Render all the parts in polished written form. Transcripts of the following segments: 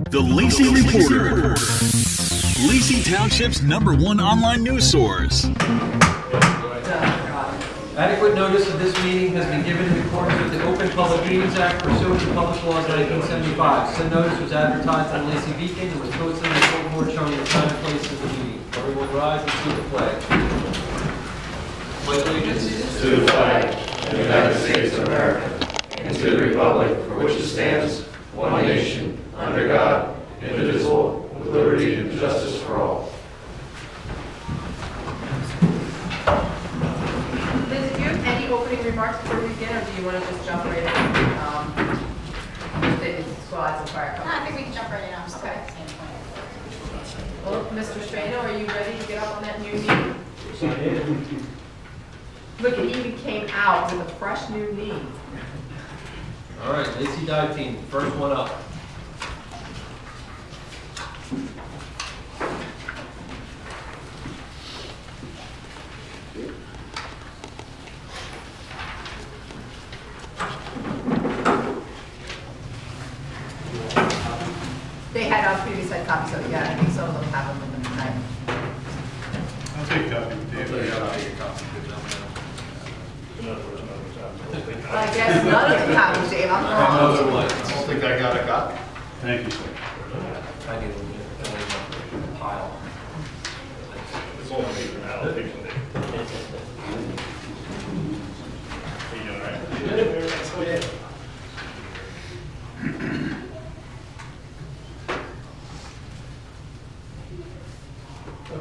The Lacey Reporter. Lacey Township's #1 online news source. Adequate notice of this meeting has been given in accordance with the Open Public Meetings Act pursuant to Public Laws 1975. Said notice was advertised in the Lacey Beacon and was posted in the full board showing the time and place of the meeting. Everyone rise and salute the flag. Pledge allegiance to the flag of the United States of America and to the republic for which it stands, one nation, under God, indivisible, with liberty and justice for all. Liz, do you have any opening remarks before we begin, or do you want to just jump right in? Squads and fire company? No, I think we can jump right in. I'm still Okay. at the same point. Well, Mr. Strano, are you ready to get up on that new knee? Look, it even came out with a fresh new knee. All right, Lacey Dive Team, first one up. They had previous had copies, so yeah, I think some of them have them with them tonight. I'll take a copy of Dave. Well, I guess none of them have them, Dave. I'm wrong. I don't think I got a copy. Thank you, sir. I need a pile. It's all paper now. I'll take some. Are you doing all right?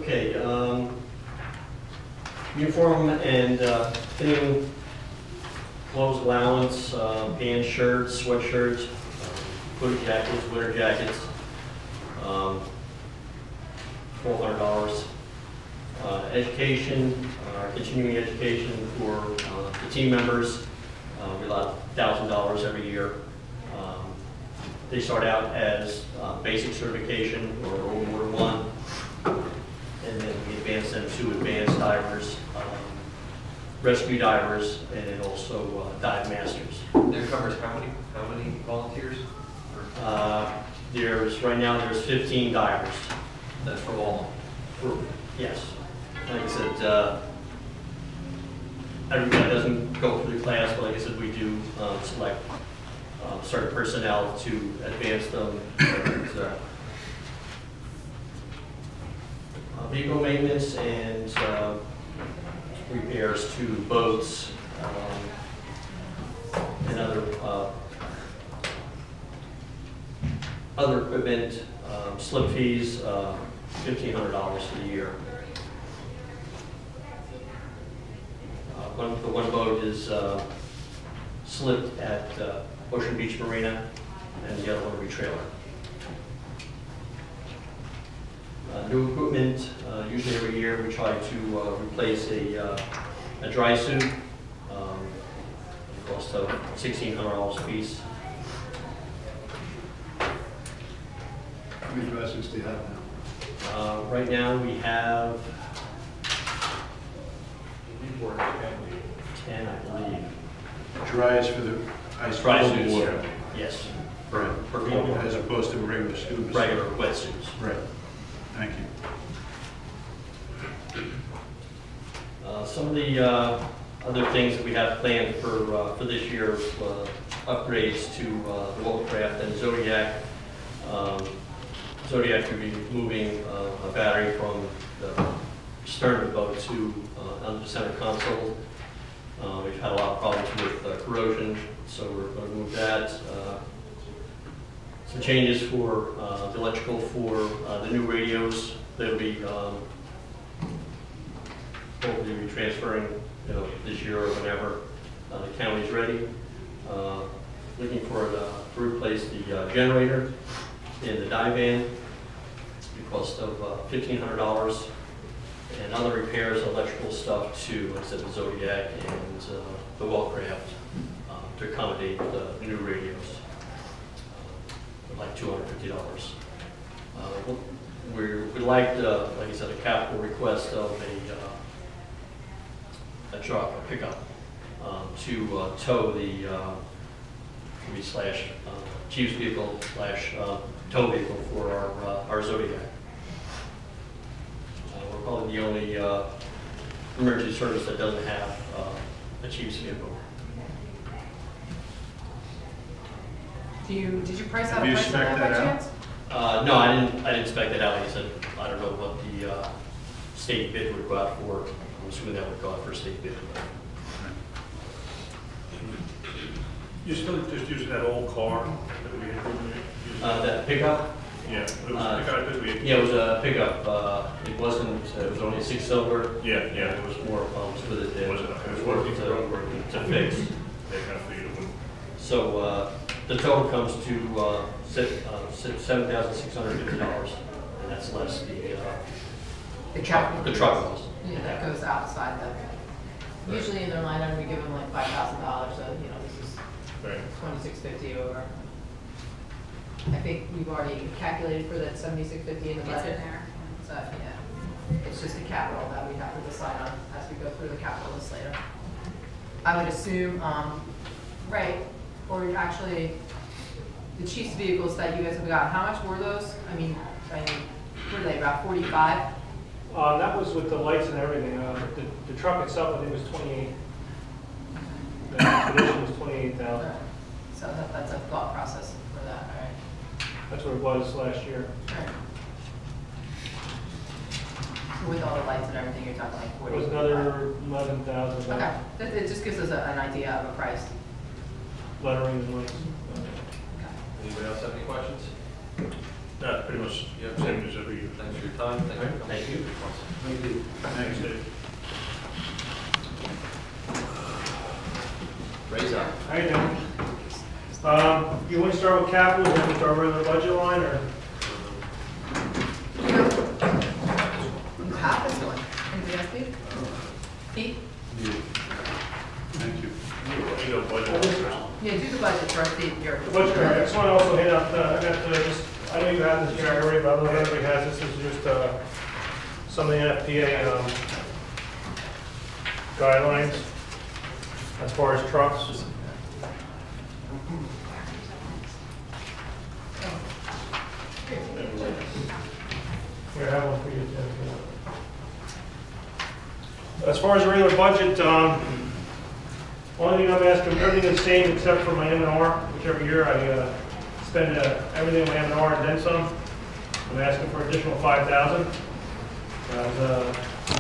Okay, uniform and fitting clothes allowance, band shirts, sweatshirts, hoodie jackets, winter jackets, $1,200. Education, continuing education for the team members, we allow $1,000 every year. They start out as basic certification or World War I. And then we advance them to advanced divers, rescue divers, and also dive masters. That covers how many volunteers? Right now there's 15 divers. That's for all. Yes. Like I said, everybody doesn't go through the class, but like I said, we do select certain personnel to advance them. And, vehicle maintenance and repairs to boats and other equipment, slip fees, $1,500 for the year. The one boat is slipped at Ocean Beach Marina, and the other one will be trailer. New equipment, usually every year we try to replace a dry suit, cost of $1,600 a piece. How many dry suits do you have now? Right now we have 10, I believe. Dry is for the ice Dry cold suits, water. yes. Right. Per people. As opposed to regular scuba. Regular wetsuits. Right. Thank you. Some of the other things that we have planned for this year, upgrades to the Wolfcraft and Zodiac. Zodiac will be moving a battery from the stern of the boat to under the center console. We've had a lot of problems with corrosion, so we're going to move that. Some changes for the electrical for the new radios. They'll be hopefully be transferring, this year or whenever the county's ready. Looking for to replace the generator in the dive van. It cost of $1,500, and other repairs, electrical stuff to, like I said, the Zodiac and the Wellcraft to accommodate the new radios. Like $250. We'd like, like I said, a capital request of a truck, a pickup, to tow the chief's vehicle slash tow vehicle for our Zodiac. We're probably the only emergency service that doesn't have a chief's vehicle. Did you price out Have a you price on that spec'd by that out? chance? No, I didn't spec that out. Like I said, I don't know what the state bid would go out for. I'm assuming that would go out for a state bid. You're still just using that old car that we had used? That pickup? Yeah, it was a pickup that we had. Yeah, it was a pickup. It wasn't, it was only a 6-cylinder. Yeah, And yeah. it was more pumps with it than Was it? It was working. to fix. They kind of figured it wouldn't. So the total comes to $7,650, and that's less The truck. the truck cost. Yeah, that goes outside the, usually in their line item, we give them like $5,000, so, you know, this is Right. $2,650 over. I think we've already calculated for that $7,650 in the It's in budget. there. So, yeah, it's just a capital that we have to decide on as we go through the capital list later. I would assume, right, or actually, the chief's vehicles that you guys have got, how much were those? I mean, were they about 45? That was with the lights and everything. The truck itself, I think, was 28. The expedition was 28,000. So that's a thought process for that, all right? That's what it was last year. Right. So with all the lights and everything, you're talking like It 40? was another 11,000. Okay, it just gives us an idea of a price. Lettering and lights. Okay. Anybody else have any questions? No, pretty much the same as every year. Thanks for your time. Thank you. Thank you. Thank you. Thanks, Dave. Raise up. How you doing? You want to start with capital, then we start with our budget line, or? You have this one. Anybody else need? Pete? Thank you. You know, budget. Yeah, do the budget first, Pete. Your- The budget, I just want to also hit up, I got just, I know you have this here already, but I don't know if everybody has this. This is just some of the NFPA guidelines as far as trucks. Here, I have one for you, Tim. As far as the regular budget, only thing I'm asking, everything is the same except for my M&R, which every year I spend everything on my M&R and then some. I'm asking for additional $5,000. The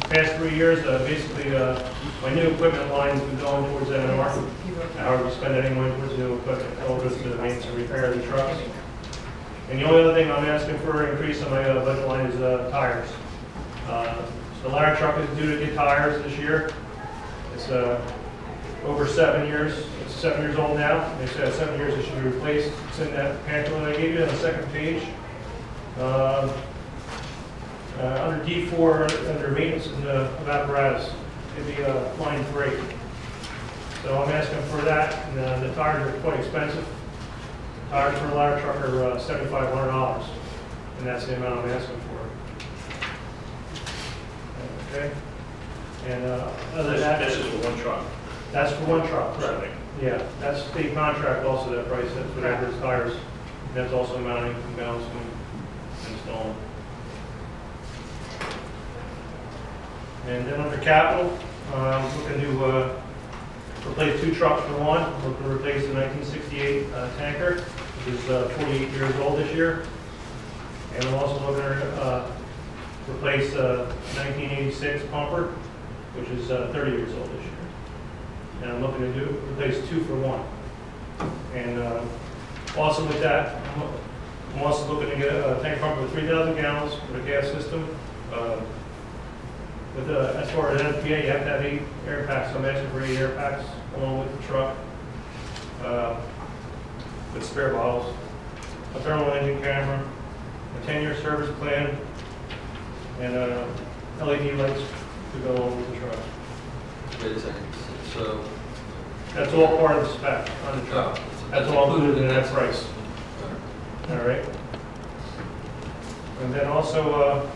past 3 years, basically, my new equipment line has been going towards M&R. However, we spend any money towards new equipment, it all goes to the maintenance and repair of the trucks. And the only other thing I'm asking for an increase on my budget line is tires. So the ladder truck is due to get tires this year. It's over 7 years. It's 7 years old now. They said 7 years it should be replaced. It's in that pamphlet I gave you on the second page. Under D4, under maintenance of apparatus, it'd be line 3. So I'm asking for that, and the tires are quite expensive. Tires for a ladder truck are $7,500, and that's the amount I'm asking for. Okay? And other than that, This is for one truck. that's for one truck. Right. Yeah, that's state contract also, that price, that's whatever it's tires. That's also mounting and balancing and installing. And then under capital, looking to replace 2 trucks for one. Looking to replace the 1968 tanker, which is 48 years old this year. And I'm also looking to replace 1986 pumper, which is 30 years old this year. And I'm looking to replace 2 for 1. And also with that, I'm also looking to get a tank pumper with 3,000 gallons with a gas system. As far as NFPA, you have to have 8 air packs. So I'm asking for 8 air packs along with the truck, with spare bottles, a thermal engine camera, a 10-year service plan, and LED lights to go along with the truck. Wait a second. So, That's all part of the spec on the truck. That's all included in that price. All right. And then also,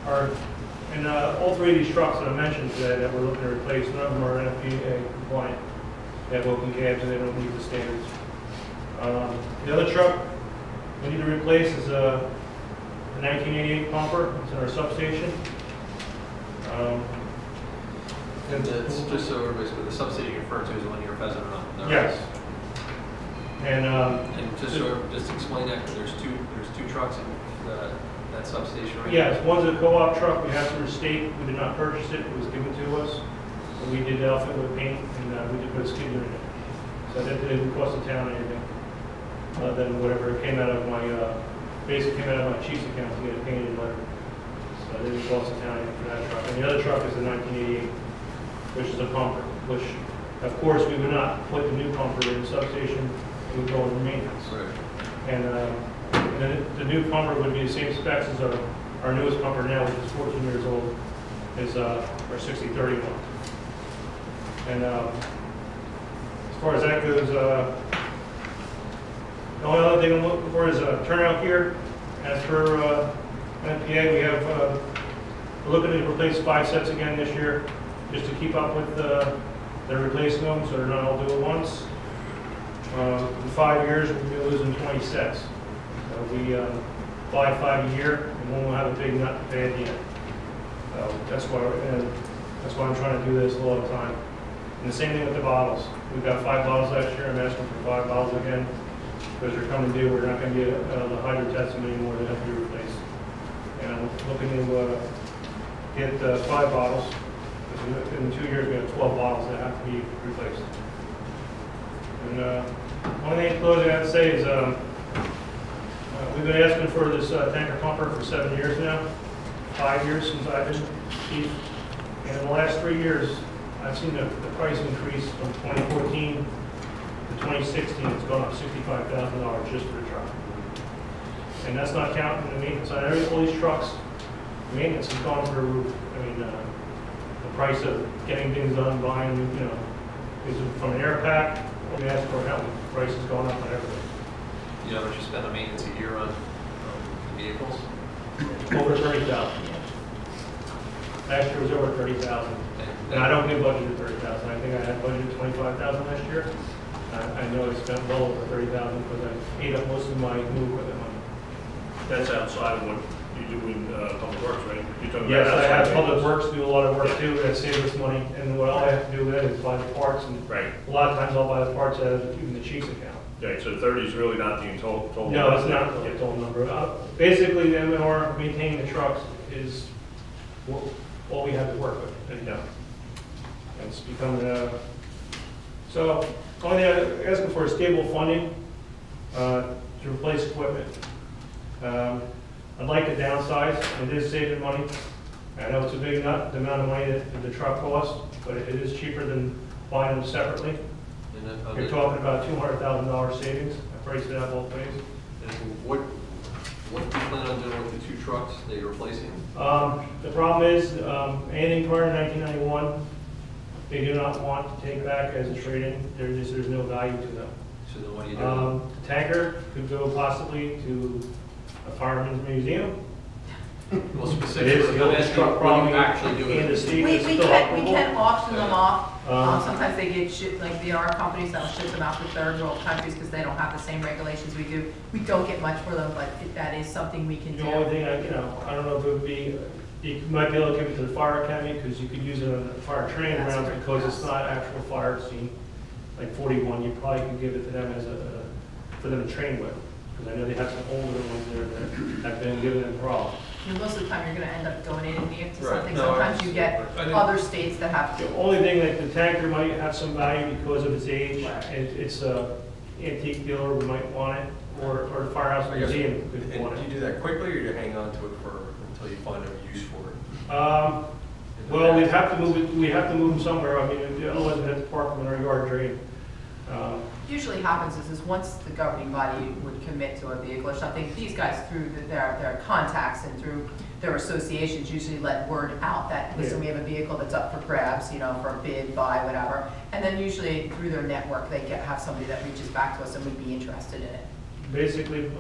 all 3 of these trucks that I mentioned today that we're looking to replace, none of them are NFPA compliant. They have open cabs and they don't meet the standards. The other truck we need to replace is a 1988 pumper. It's in our substation. And just so everybody's, the subsidy you referred to is the one you're Pheasant on? Yes. And And just explain that, because there's two trucks in that substation right yes, one's a co-op truck. We have to restate. We did not purchase it. It was given to us. And we did outfit with paint, and we did put a skid unit in it. So that didn't cost the town anything. Then whatever came out of my, basically came out of my chief's account to get it painted and lettered. So it didn't cost the town anything for that truck. And the other truck is a 1988, which is a pumper, which, of course, we would not put the new pumper in the substation. It would go under maintenance. Right. And then the new pumper would be the same specs as our newest pumper now, which is 14 years old, is our 6031. And as far as that goes, the only other thing I'm looking for is a turnout gear. As per NPA, we have, we're looking to replace 5 sets again this year, just to keep up with they're replacing them, so they're not all due at once. In 5 years, we'll be losing 20 sets. So we buy 5 a year, and one will have a big nut to pay at the end. That's why I'm trying to do this all the time. And the same thing with the bottles. We've got 5 bottles last year. I'm asking for 5 bottles again because they're coming due. We're not going to be able to hydro test them anymore. They have to be replaced. And I'm looking to get 5 bottles. In 2 years, we have 12 bottles that have to be replaced. And one thing in closing I have to say is we've been asking for this tanker pumper for 7 years now. 5 years since I've been chief. And in the last 3 years, I've seen the price increase from 2014 to 2016. It's gone up $65,000 just for the truck. And that's not counting the maintenance on all these trucks. Maintenance has gone through the roof. I mean, the price of getting things done, buying, is from an air pack. We ask for help. The price has gone up on everything. You know how much you spend on maintenance a year on vehicles? Over 30,000. Last year was over 30,000. And I don't get budgeted 30,000. I think I had budgeted 25,000 last year. I know I spent well over 30,000 because I ate up most of my new equipment money. That's outside of what you do in Public Works, right? You're talking Yes, about I have outside Public maintenance. Works do a lot of work too. That saves us money. And what all I have to do with it is buy the parts. And Right. a lot of times I'll buy the parts out of even the chief's account. Right, so 30 is really not the total. No, it's not the total number. Basically, the M&R maintaining the trucks is all we have to work with. And it's becoming so only thing I'm asking for is stable funding to replace equipment. I'd like to downsize. It is saving money. I know it's a big nut, the amount of money that the truck costs, but it is cheaper than buying them separately. And then You're talking about $200,000 savings. I priced it out both ways. what do you plan on doing with the 2 trucks that you're replacing? The problem is, anything prior to 1991, they do not want to take back as a trade-in. There's no value to them. So then what do you do? The tanker could go possibly to a fireman's museum. Well, It is specifically, the I'm oldest asking, truck what do probably you actually do in the with it? state. We It's still can operable. auction them off. Um, Sometimes they get shipped, like there are companies that'll ship them out to third world countries because they don't have the same regulations we do. We don't get much for them, but that is something we can The only do. thing, I don't know if it would be, you might be able to give it to the fire academy because you could use it on the fire training That's grounds right. because it's not actual fire scene. Like 41, you probably could give it to them as for them to train with. Because I know they have some older ones there that have been giving them problems. Most of the time, you're gonna end up donating it to Right. something. No, Sometimes you get I didn't- other states that have The only thing that the tanker might have some value because of its age, Right. it's a antique dealer we might want it, or the firehouse museum could want And it. do you do that quickly, or do you hang on to it until you find a use for it? Well, we'd have to move it, we have to move them somewhere, I mean, otherwise we'd have to park them in our yard drain. usually happens is once the governing body would commit to a vehicle or something, these guys through their contacts and through their associations usually let word out that, listen, we have a vehicle that's up for grabs, for a bid, buy, whatever. And then usually through their network, they have somebody that reaches back to us and would be interested in it. Basically,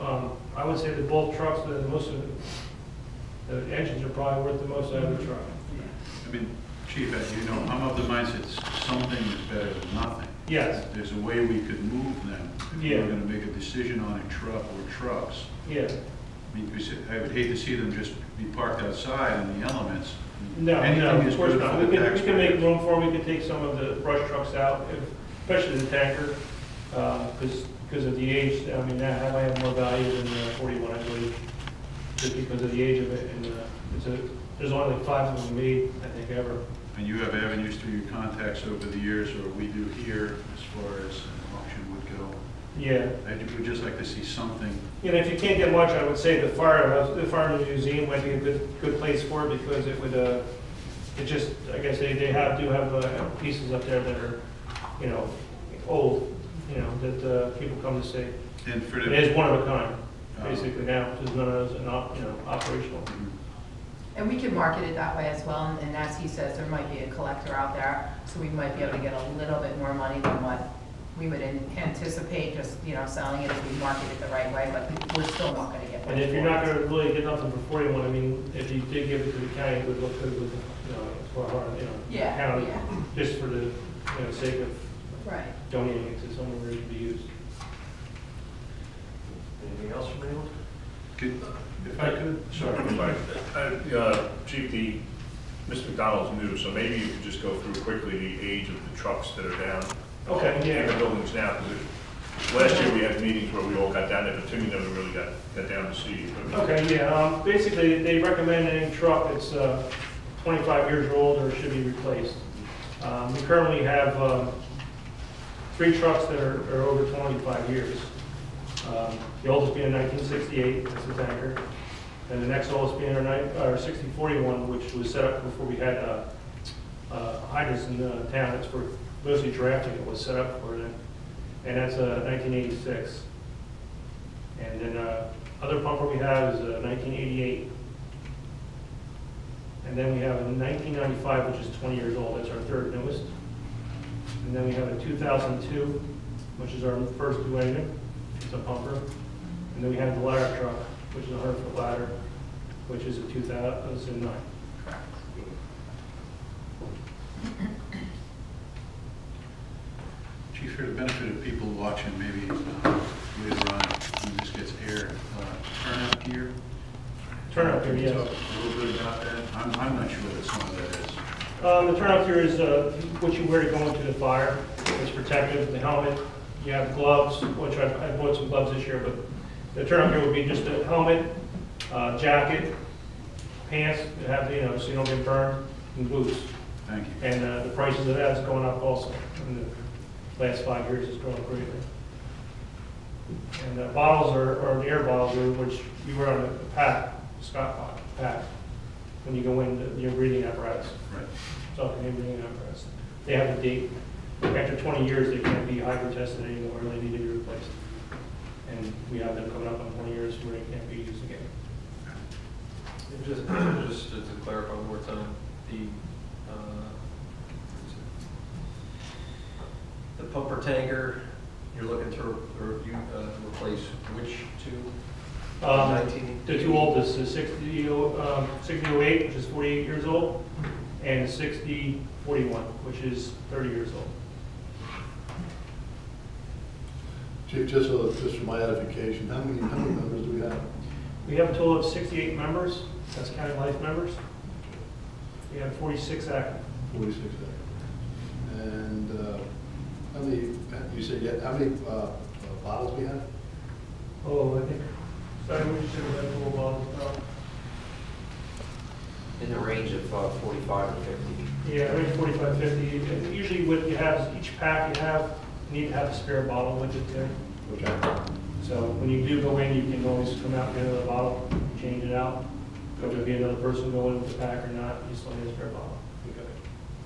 I would say that both trucks, most of the engines are probably worth the most out of the truck. I mean, Chief, as you know, I'm of the mindset something is better than nothing. Yes, There's a way we could move them. If we Yeah. were gonna make a decision on a truck or trucks. yeah. I mean, because I would hate to see them just be parked outside in the elements. No, Anything no, is of course good not. for We the can make taxpayers. room for them, we could take some of the brush trucks out, especially the tanker, because of the age, I mean, that might have more value than the 41, I believe, just because of the age of it, and there's only like 5 of them made, I think, ever. And you have avenues through your contacts over the years, or we do here, as far as an auction would go. Yeah, I would just like to see something. you know, if you can't get much, I would say the fire museum might be a good place for it, because it would, it just, like I say, they do have pieces up there that are, you know, old, you know, that people come to see. And for It the, is one of a kind, basically now, because none of those are not, you know, operational. And we can market it that way as well, and as he says, there might be a collector out there, so we might be able to get a little bit more money than what we would anticipate, just, you know, selling it if we market it the right way, but we're still not gonna get much. And if you're for not it. gonna really get nothing for 41, I mean, if you did give it to the county, it would look good with, you know, for our, you know, Yeah, county, yeah. just for the, you know, sake of Right. donating it to someone where it can be used. Anything else from anyone? if I could, sorry. Chief, Mr. McDonald's new, so maybe you could just go through quickly the age of the trucks that are down. Okay, In the yeah. buildings now, because last year we had meetings where we all got down there, but Timmy never really got down to see. Okay, yeah, basically, they recommend any truck that's 25 years old or should be replaced. We currently have 3 trucks that are over 25 years. The oldest being a 1968, that's the tanker. And the next oldest being our 6041, which was set up before we had hydrants in the town. It's for mostly drafting, it was set up for that. And that's a 1986. And then other pumper we have is a 1988. And then we have a 1995, which is 20 years old. That's our third newest. And then we have a 2002, which is our first new engine. It's a pumper. And then we have the ladder truck, which is a 100-foot ladder, which is a 2009. Chief, for the benefit of people watching, maybe later on, when this gets aired, turnout gear. Turnout gear, yes. Talk a little bit about that. I'm not sure what some of that is. The turnout gear is what you wear to go into the fire. It's protective, the helmet, you have gloves, which I bought some gloves this year, but the turnout gear would be just a helmet, jacket, pants, that have, you know, so you don't get burned, and boots. Thank you. And the prices of that is going up also. In the last 5 years, it's grown greatly. And the bottles are the air bottles, which you wear on a pack, Scott pack, when you go in your breathing apparatus. Right. Self-contained breathing apparatus. They have a date. After 20 years, they can't be hydro tested anymore, they need to be replaced. And we have them coming up on 20 years where they can't be used again. And just to clarify one more time, the pumper tanker, you're looking to replace which two? 19? The 2 oldest is 6008, which is 48 years old, and 6041, which is 30 years old. Chief, just for my edification, how many members do we have? We have a total of 68 members, that's counting life members. We have 46 active. 46 active. And how many, you said, how many bottles we have? Oh, I think, sorry, we just did a little bottles now. In the range of 45 or 50. Yeah, range 45, 50. And usually what you have is each pack you need to have a spare bottle with it too. Okay. So when you do go in, you can always come out and get another bottle, change it out. Whether it be another person going with the pack or not, you still need a spare bottle. Okay.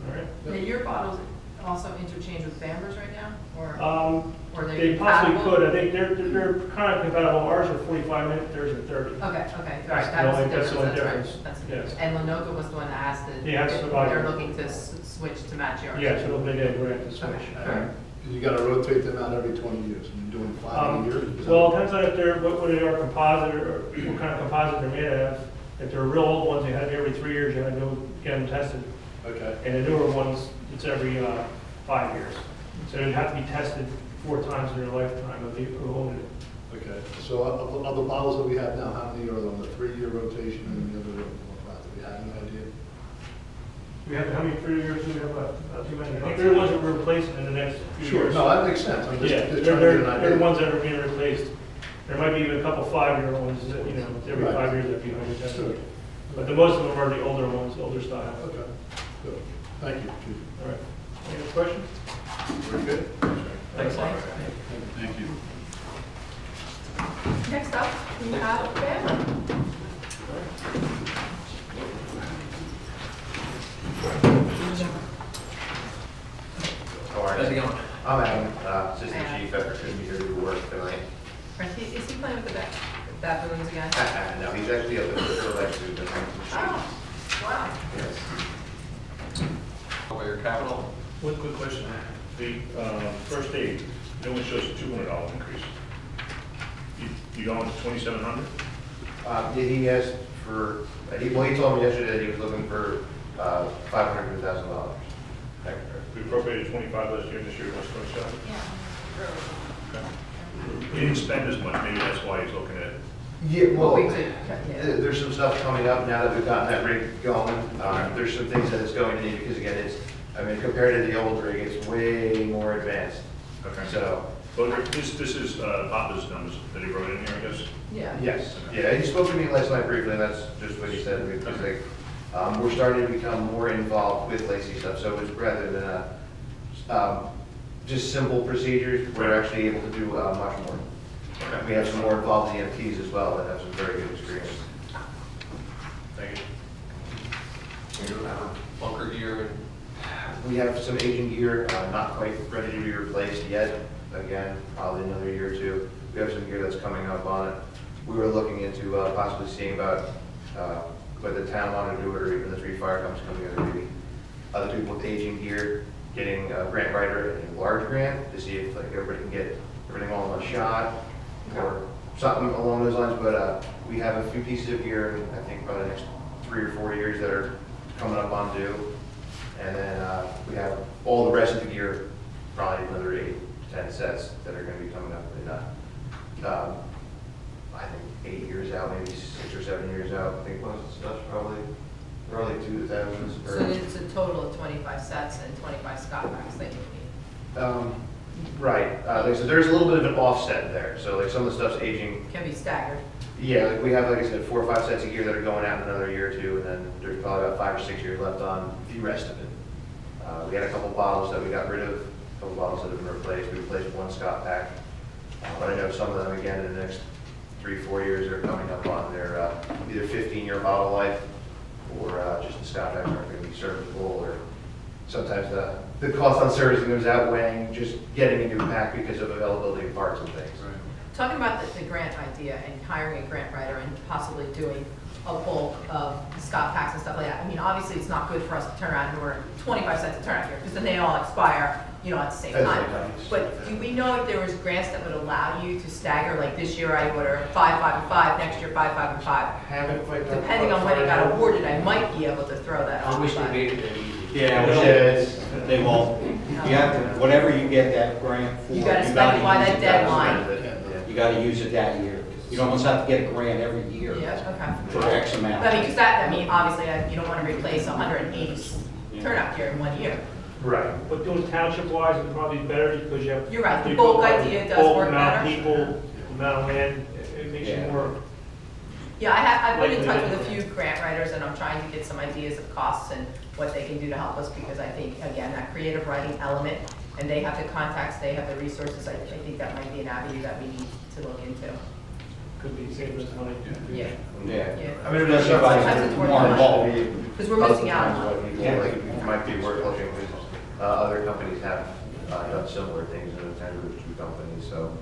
All right? Now, your bottles also interchange with Bambers right now, or are They possibly could. I think they're kind of compatible. Ours are 45 minutes, theirs are 30. Okay, all right, That's that was the the only difference, difference. that's right. That's the Yes. difference. And Lenoka was the one that asked that Yeah, that's about they're it. looking to switch to match yours. Yeah, so they did, we're going to switch. Okay, all right. You gotta rotate them out every 20 years, and you're doing 5 a year? Is that- Well, it depends on if they're, what they are composite, or what kind of composite they're made of. If they're real old ones, they have to be every 3 years, you have to go get them tested. Okay. And the newer ones, it's every 5 years. So it'd have to be tested 4 times in their lifetime of who owned it. Okay, so of the bottles that we have now, how many are on the 3-year rotation and the other, do we have any idea? We have, how many 3 years do we have left? Not too many. I think they're the ones that we're replacing in the next few years. No, that makes sense, I'm just Yeah, just they're, trying to get an they're idea. the ones that are being replaced. There might be even a couple 5-year ones that, you know, every Right. 5 years that'd be 100 Sure. But the most of them are the older ones, older style. Okay, good, thank you, Chief. All right. Any other questions? Very good. Thanks. Thank you. Next up, we have Ben. How are How's it you? going? I'm Adam, Assistant Chief after couldn't be here to do work tonight. Is he playing with the baboons again? No, he's actually up in the Fairlight Zoo, the Huntington Street. Oh, wow. Yes. Over your capital? One quick question. The first aid, no one shows a $200 increase. You going to 2,700? He asked for, he told me yesterday that he was looking for $500,000 to $1,000. We appropriated 25 last year, this year it was 27. Yeah. Okay. He didn't spend as much, maybe that's why he's looking at it. Yeah, well, We did, yeah. there's some stuff coming up now that we've gotten that rig going. There's some things that it's going to need, because again, it's, I mean, compared to the old rig, it's way more advanced. Okay. So, But this is Papa's numbers that he wrote in here, I guess? Yeah. yes, yeah, he spoke to me last night briefly, and that's just what he said. It's like, we're starting to become more involved with Lacey stuff, so it's rather than just simple procedures, we're actually able to do much more. Okay. We have some more involved EMTs as well that have some very good experience. Thank you. Bunker gear We have some aging gear, not quite ready to be replaced yet. Again, probably another year or two. We have some gear that's coming up on it. We were looking into possibly seeing about whether the town wanted to do it, or even the 3 fire companies coming together, maybe other people with aging gear, getting a grant writer a large grant to see if like everybody can get everything all in one shot, or something along those lines. But we have a few pieces of gear, I think probably the next 3 or 4 years, that are coming up on due. And then we have all the rest of the gear, probably another 8 to 10 sets that are going to be coming up in, I think 8 years out, maybe 6 or 7 years out. I think most of the stuff's probably early 2000s. So it's a total of 25 sets and 25 Scott packs that you need. Right. So there's a little bit of an offset there. So like some of the stuff's aging. Can be staggered. Yeah, like we have, like I said, 4 or 5 sets of gear that are going out in another year or two, and then there's probably about 5 or 6 years left on the rest of it. We had a couple bottles that we got rid of, a couple bottles that have been replaced. We replaced 1 Scott pack. But I know some of them, again, in the next 3 or 4 years, are coming up on their either 15-year bottle life, or just the Scott packs aren't going to be serviceable, or sometimes the cost on servicing was outweighing just getting a new pack because of availability of parts and things. Talking about the grant idea and hiring a grant writer and possibly doing a bulk of Scott packs and stuff like that. I mean, obviously, it's not good for us to turn around and order 25 cents of turnout gear, because then they all expire, you know, at the same At the time. same time. But do we know if there was grants that would allow you to stagger, like this year I order 5, 5, and 5, next year 5, 5, and 5? Haven't quite done. Depending on when it got awarded, I might be able to throw that off. I wish they but- made it that easy. Yeah, Yeah, they won't. You have to, whatever you get that grant for. You gotta spend it by that use it deadline. You gotta use it that year. You don't almost have to get a grant every year Yeah, okay. for X amount. I mean, because that, I mean, obviously, you don't want to replace 180 turnout gear in 1 year. Right. But doing township-wise is probably better, because you have. You're right, the you bulk go by idea the does bulk work amount of better. people, amount of land, it makes you Yeah. more. Yeah, I've been in touch Likely with a few grant writers, and I'm trying to get some ideas of costs and what they can do to help us, because I think, again, that creative writing element, and they have the contacts, they have the resources, I think that might be an avenue that we need to look into. Could be saving us money. Yeah, Yeah. yeah. I mean, there's Sometimes Sometimes it's worth more it. involved. Because we're missing out on a lot. Yeah, like, it might be worth looking, because other companies have done similar things in the 10 group 2 companies, so.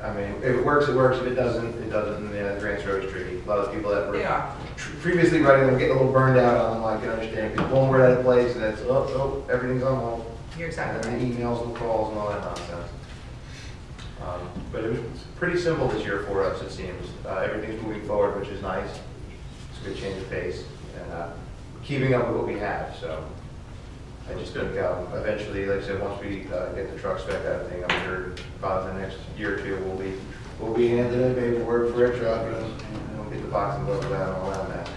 I mean, if it works, it works. If it doesn't, it doesn't. And the grants are always tricky. A lot of people that were They are. previously writing them get a little burned out on them. I can understand, because one word out of place, and it's, oh, everything's on hold. You're exactly And right. then emails and calls and all that nonsense. But it was pretty simple this year for us, it seems. Everything's moving forward, which is nice. It's a good change of pace, and keeping up with what we have, so. I just think eventually, like I said, once we get the trucks back, I think I'm sure probably the next year or two, we'll be handed in paperwork for a truck, and we'll get the box and look around all around that.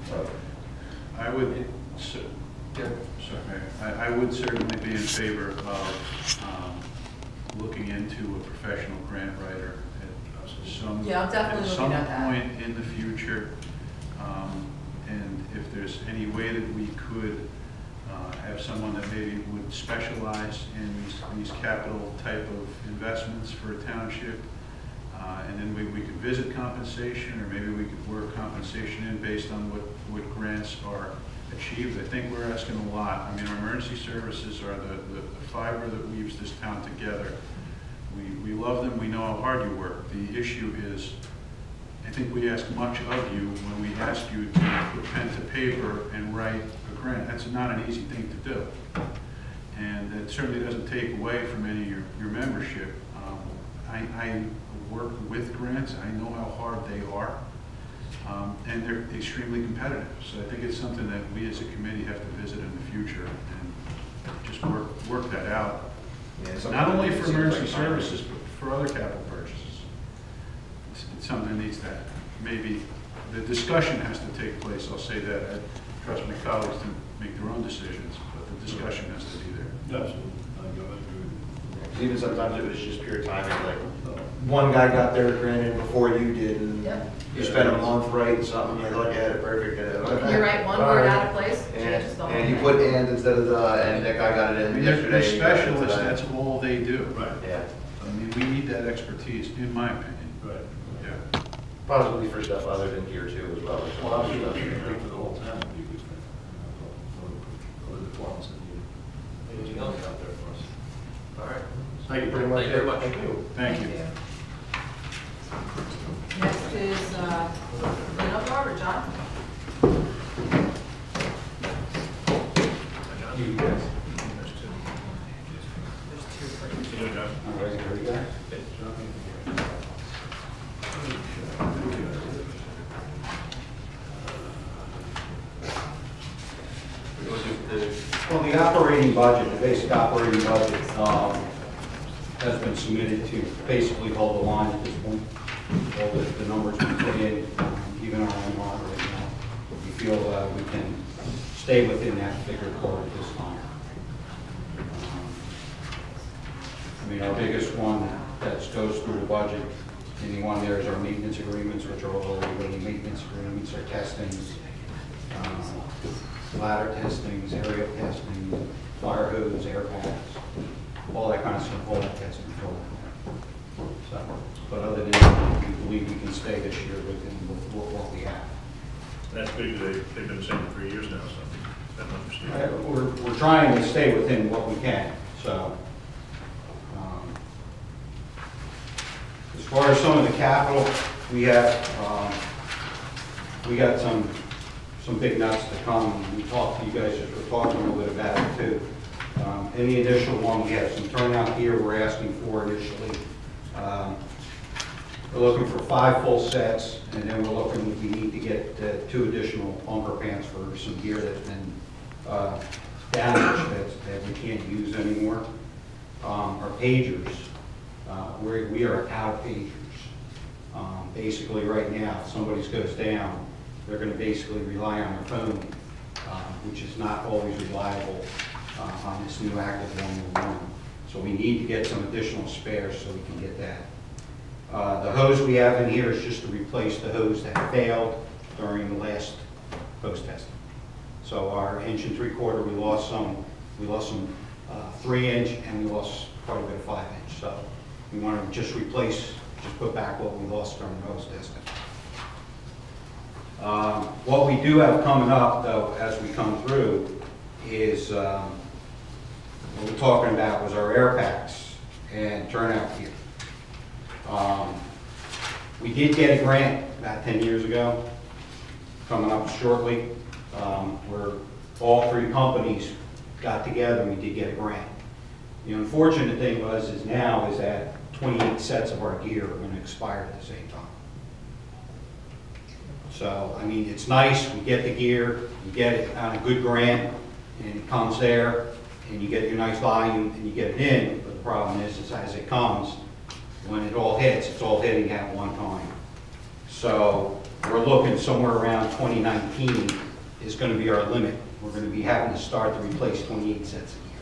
So, I would, I would certainly be in favor of looking into a professional grant writer at some, Yeah, I'm definitely looking at that. some point in the future. And if there's any way that we could have someone that maybe would specialize in these capital type of investments for a township, and then we could visit compensation, or maybe we could work compensation in based on what grants are achieved. I think we're asking a lot. I mean, our emergency services are the fiber that weaves this town together. We love them, we know how hard you work. The issue is, I think we ask much of you when we ask you to put pen to paper and write a grant. That's not an easy thing to do. And it certainly doesn't take away from any of your membership. I work with grants, I know how hard they are, and they're extremely competitive. So I think it's something that we as a committee have to visit in the future and just work that out. Yeah, Not only for emergency like services, but for other capital purchases. It's something that needs that. Maybe the discussion has to take place, I'll say that. I trust my colleagues to make their own decisions, but the discussion has to be there. Absolutely. Even sometimes it was just pure timing, like, one guy got their grant in before you did, and Yep. you spent a month writing something, you thought you had it perfect. And You write one word out of place, changes the whole And you thing. put and instead of the, and that guy got it I in mean, yesterday. they're you got it specialists, today. that's all they do. Right. Yeah, I mean, we need that expertise, in my opinion. Right. Yeah. possibly for stuff other than gear too as well. Well, obviously, you can for the whole town, would be a good thing. For the departments that need anything else out there for us. All right. Thank you pretty much. very much. Thank you. Thank you. Next is, cleanup garbage, John? You guys. You know, John? All right, here we go. Well, the operating budget, the basic operating budget, has been submitted to basically hold the line at this point. All the numbers we put in, even our own model right now, we feel we can stay within that figure quote at this time. I mean, our biggest one that goes through the budget, anyone there is our maintenance agreements, which are all really maintenance agreements, our testings, ladder testings, aerial testing, fire hose, air packs, all that kind of stuff, all that testing. So, but other than that, we believe we can stay this year within what we have. That's big, they've been saying for 3 years now, so that's understandable. We're trying to stay within what we can, so. As far as some of the capital, we have, we got some big nuts to come. We talked to you guys, just were talking a little bit about it too. In the initial one, we have some turnout gear we're asking for initially. We're looking for 5 full sets, and then we're looking, we need to get 2 additional bunker pants for some gear that's been damaged, that we can't use anymore. Our pagers, we are out of pagers. Basically right now, if somebody's goes down, they're going to basically rely on their phone, which is not always reliable on this new active 111. So we need to get some additional spares so we can get that. The hose we have in here is just to replace the hose that failed during the last hose testing. So our 1 3/4, we lost some 3-inch, and we lost quite a bit of 5-inch. So we want to just replace, just put back what we lost during the hose testing. What we do have coming up, though, as we come through, is what we're talking about was our air packs and turnout gear. We did get a grant about 10 years ago, coming up shortly, where all 3 companies got together and we did get a grant. The unfortunate thing is that 28 sets of our gear are going to expire at the same time. So, I mean, it's nice, we get the gear, we get it on a good grant, and it comes there, and you get your nice volume, and you get it in, but the problem is as it comes, when it all hits, it's all hitting at one time. So we're looking somewhere around 2019 is going to be our limit. We're going to be having to start to replace 28 sets a year.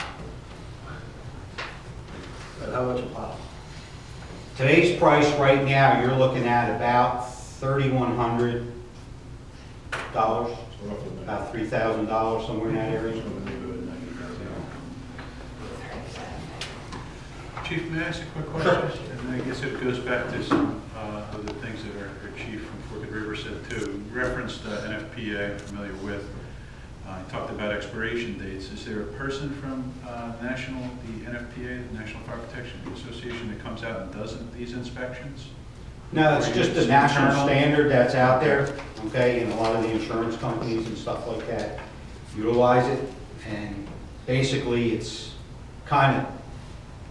And how much a pop? Today's price right now, you're looking at about $3,100, about $3,000, somewhere in that area. Chief, may I ask a quick question? And I guess it goes back to some of the things that our chief from Forked River said too. You referenced NFPA, I'm familiar with. You talked about expiration dates. Is there a person from the NFPA, the National Fire Protection Association, that comes out and does these inspections? No, it's just a national standard that's out there, okay, and a lot of the insurance companies and stuff like that utilize it. And basically, it's kind of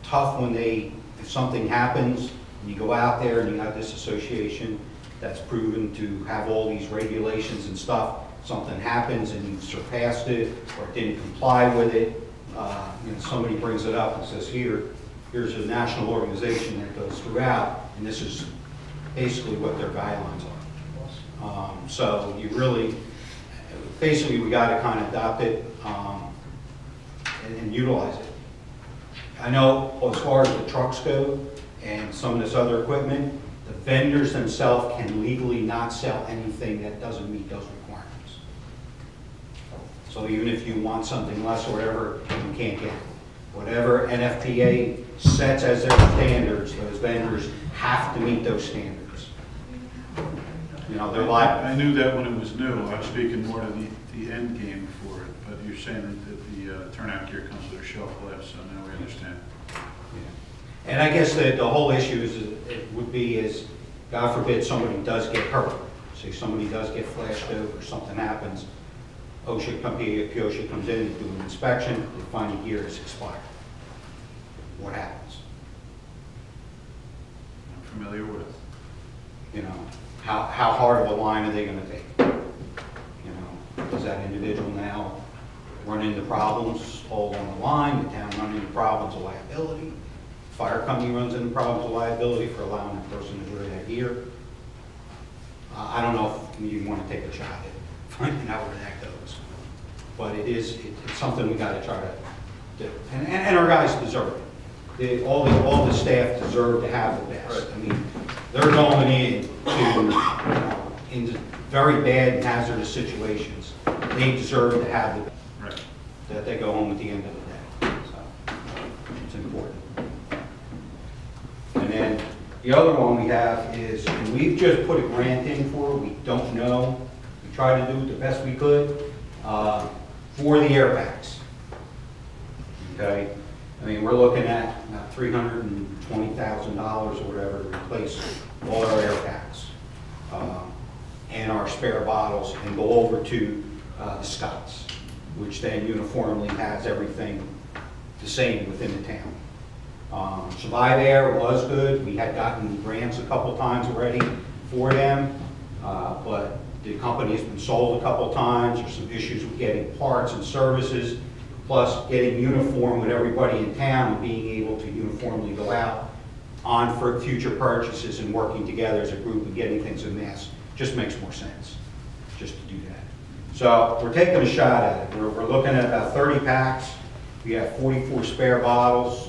tough when if something happens, and you go out there and you have this association that's proven to have all these regulations and stuff, something happens and you've surpassed it or didn't comply with it, somebody brings it up and says, here's a national organization that goes throughout, and this is basically what their guidelines are. So you really, basically we got to kind of adopt it and utilize it. I know as far as the trucks go and some of this other equipment, the vendors themselves can legally not sell anything that doesn't meet those requirements. So even if you want something less or whatever, you can't get it. Whatever NFPA sets as their standards, those vendors have to meet those standards. They're liable. I knew that when it was new. I was speaking more to the end game for it, but you're saying that the turnout gear comes with a shelf life, so now we understand. Yeah. And I guess the whole issue would be God forbid somebody does get hurt. Say somebody does get flashed over, something happens, OSHA comes in and do an inspection, they find the gear is expired. What happens? I'm familiar with. How hard of a line are they going to take? Does that individual now run into problems all along the line? The town run into problems of liability? Fire company runs into problems of liability for allowing that person to wear that gear? I don't know if you want to take a shot at finding out where that goes. But it's something we got to try to do. And our guys deserve it. All the staff deserve to have the best. Right. I mean, they're going into very bad and hazardous situations. They deserve to have the best. Right. That they go home at the end of the day. So it's important. And then the other one we have is, and we've just put a grant in for, we don't know. We tried to do it the best we could for the air packs. Okay? I mean, we're looking at about $320,000 or whatever to replace all our air packs and our spare bottles and go over to the Scots, which then uniformly has everything the same within the town. Survive Air was good. We had gotten grants a couple times already for them, but the company has been sold a couple times. There's some issues with getting parts and services, plus getting uniform with everybody in town and being able to uniformly go out on for future purchases and working together as a group and getting things en masse. Just makes more sense just to do that. So we're taking a shot at it. We're looking at about 30 packs. We have 44 spare bottles.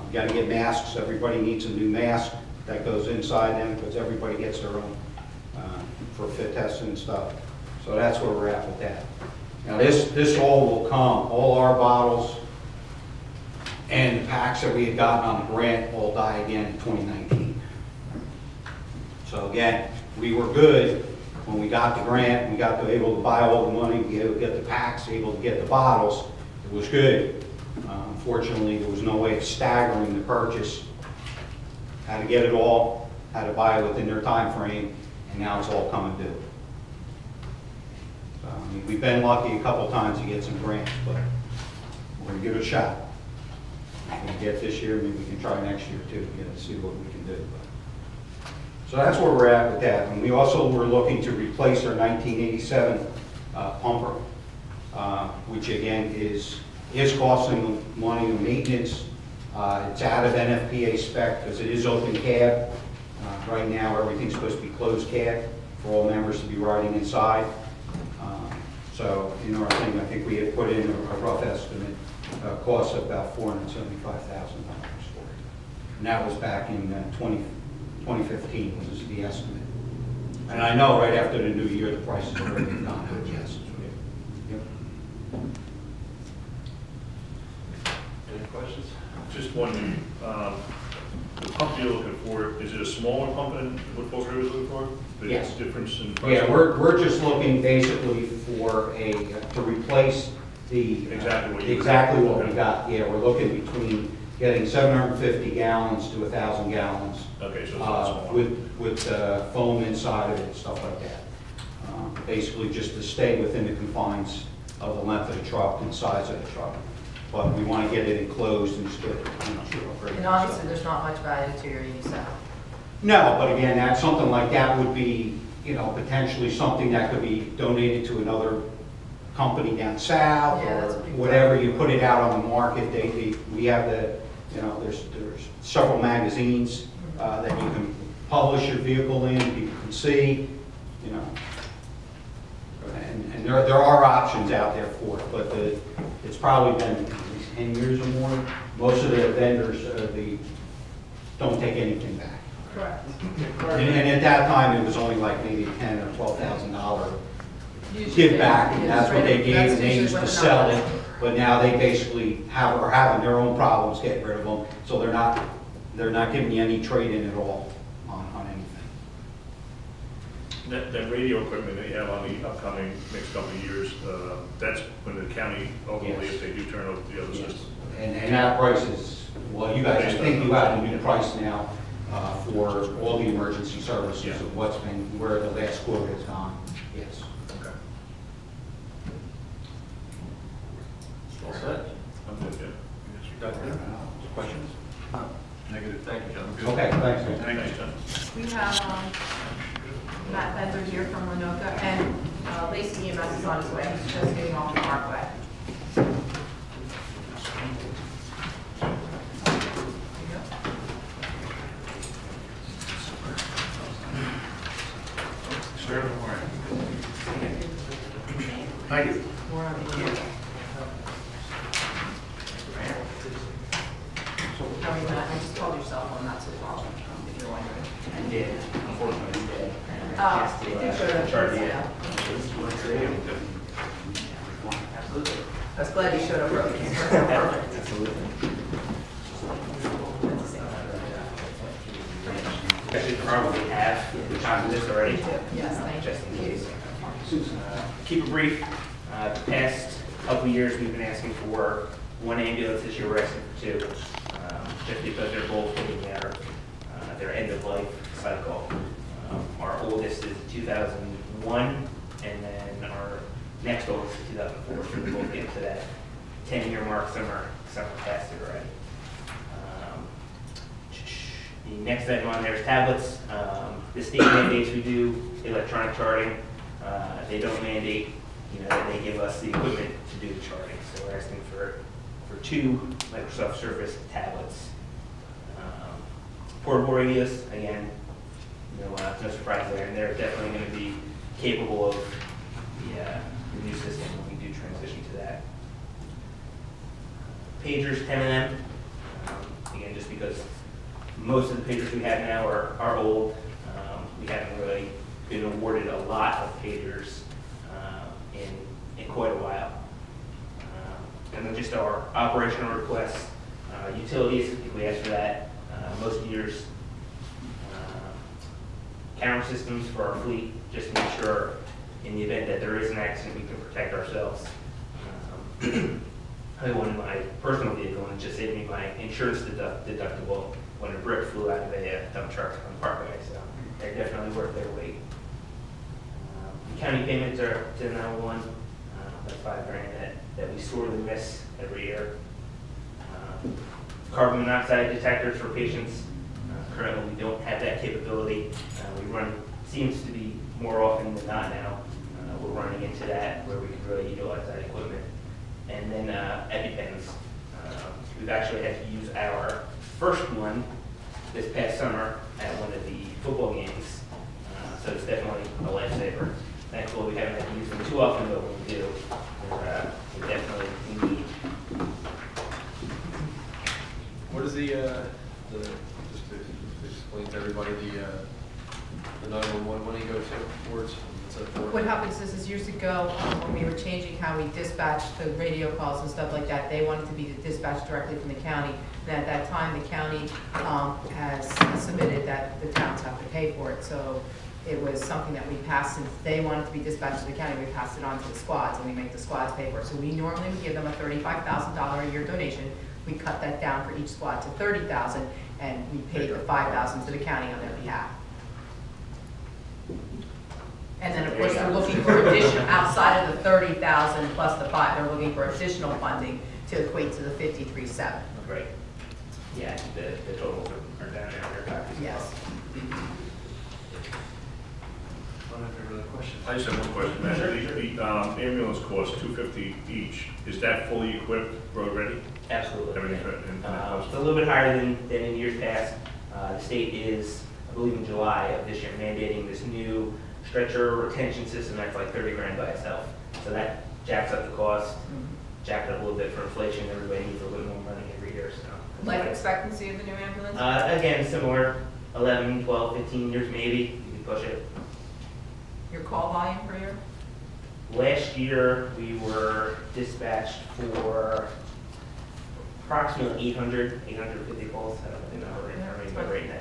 We got to get masks. Everybody needs a new mask that goes inside them because everybody gets their own for fit testing and stuff. So that's where we're at with that. Now this all will come, all our bottles and the packs that we had gotten on the grant all die again in 2019. So again, we were good when we got the grant, we got able to buy all the money, we were able to get the packs, able to get the bottles. It was good. Unfortunately, there was no way of staggering the purchase. Had to get it all, had to buy it within their time frame, and now it's all coming due. So, I mean, we've been lucky a couple times to get some grants, but we're going to give it a shot. If we get this year, maybe we can try next year too, see what we can do. But, so that's where we're at with that. And we also were looking to replace our 1987 pumper. which again is costing money in maintenance. It's out of NFPA spec because it is open cab. Right now, everything's supposed to be closed cab for all members to be riding inside. So in our thing, I think we had put in a rough estimate, cost of about $475,000 for it. And that was back in 2015 was the estimate. And I know right after the new year, the prices are already gone up, yes. Yep. Any questions? Just one, the pump you're looking for, is it a smaller pump than what Falls River is looking for? The Yes. difference in price? Yeah, we're just looking basically for to replace the. Exactly what we got. Yeah, we're looking between getting 750 gallons to 1,000 gallons. Okay, so it's not small. With foam inside of it, stuff like that. Basically just to stay within the confines of the length of the truck and size of the truck. But we want to get it enclosed and still, And obviously, there's not much value to your ESAP. No, but again, that's something like that would be, potentially something that could be donated to another company down south Yeah, or that's a big whatever. You put it out on the market. We have there's several magazines that you can publish your vehicle in. People can see, and there are options out there for it. But it's probably been at least 10 years or more. Most of the vendors they don't take anything back. Correct. And at that time, it was only like maybe $10,000 or $12,000 Usually give back, they- and that's what they gave, and they used to sell it. But now they basically are having their own problems getting rid of them, so they're not giving you any trade-in at all on anything. That radio equipment that you have on the upcoming next couple of years, that's when the county, ultimately, Yes. if they do turn over the other Yes. system. And that price is, well, you guys, I think you have a new price now for all the emergency services Yeah. of where the last quote has gone, yes. Okay. All set? I'm good, yeah. Questions? Negative. Thank you, John. Okay, thanks. man. Thanks, John. We have Matt Bender here from Lenoka, and Lacey EMS is on his way. He's just getting off the Parkway. There you go. Sir, don't worry. Thank you. We're on the here. How are you, Matt? I just called your cell phone, that's the problem, if you're wondering. I did, unfortunately, I did. Oh, it did show up. Charge Yeah. Absolutely. I was glad you showed up early. Perfect. Absolutely. I should probably have the time of this already. Yes, thank you. Just in case. Keep it brief. The past couple of years, we've been asking for one ambulance. This year, we're asking for two, just because they're both hitting their end of life cycle. Our oldest is 2001, and then our next oldest is 2004. So we both get to that 10-year mark. Some are past it already. The next item on there is tablets. The state mandates we do electronic charting. They don't mandate, that they give us the equipment to do the charting. So we're asking for two Microsoft Surface tablets. Portable radios, again, no surprise there, and they're definitely going to be capable of the new system when we do transition to that. Pagers, 10 of them. Again, just because most of the pagers we have now are old. We haven't really been awarded a lot of pagers in quite a while. And then just our operational requests, utilities, if we ask for that. Most years, camera systems for our fleet, just to make sure in the event that there is an accident, we can protect ourselves. I had one in my personal vehicle and it just saved me my insurance deductible when a brick flew out of a dump truck on the Parkway, so they're definitely worth their weight. The county payments are to 911, that's $5,000 that we sorely miss every year. Carbon monoxide detectors for patients. Currently, we don't have that capability. We run, seems to be more often than not now, we're running into that where we can really utilize that equipment. And then EpiPens. We've actually had to use our first one this past summer at one of the football games. So it's definitely a lifesaver. Thankfully, we haven't had to use them too often, but when we do, we're definitely in need. What is just to explain to everybody, the 911 money goes towards? What happens is years ago, when we were changing how we dispatched the radio calls and stuff like that, they wanted to be dispatched directly from the county. And at that time, the county has submitted that the towns have to pay for it. So it was something that we passed, since they wanted to be dispatched to the county, we passed it on to the squads, and we make the squads pay for it. So we normally would give them a $35,000 a year donation. We cut that down for each squad to $30,000, and we paid the $5,000 to the county on their behalf. And then, of course, they're looking for additional, outside of the $30,000 plus the 5, they're looking for additional funding to equate to the 53.7. Right. Yeah, the totals are down there. Yes. I don't have any other questions. I just have one question, Matt. The ambulance costs $250 each. Is that fully equipped, road ready? Absolutely. Everything Yeah. fit in that cost? It's a little bit higher than in years past. The state is, I believe in July of this year, mandating this new stretcher retention system that's like 30 grand by itself. So that jacks up the cost, jacked up a little bit for inflation. Everybody needs a little more money every year. So Life expectancy of the new ambulance? again, similar, 11, 12, 15 years maybe. You can push it. Your call volume per year? Last year, we were dispatched for approximately 850 calls. I don't know the number right now, right now.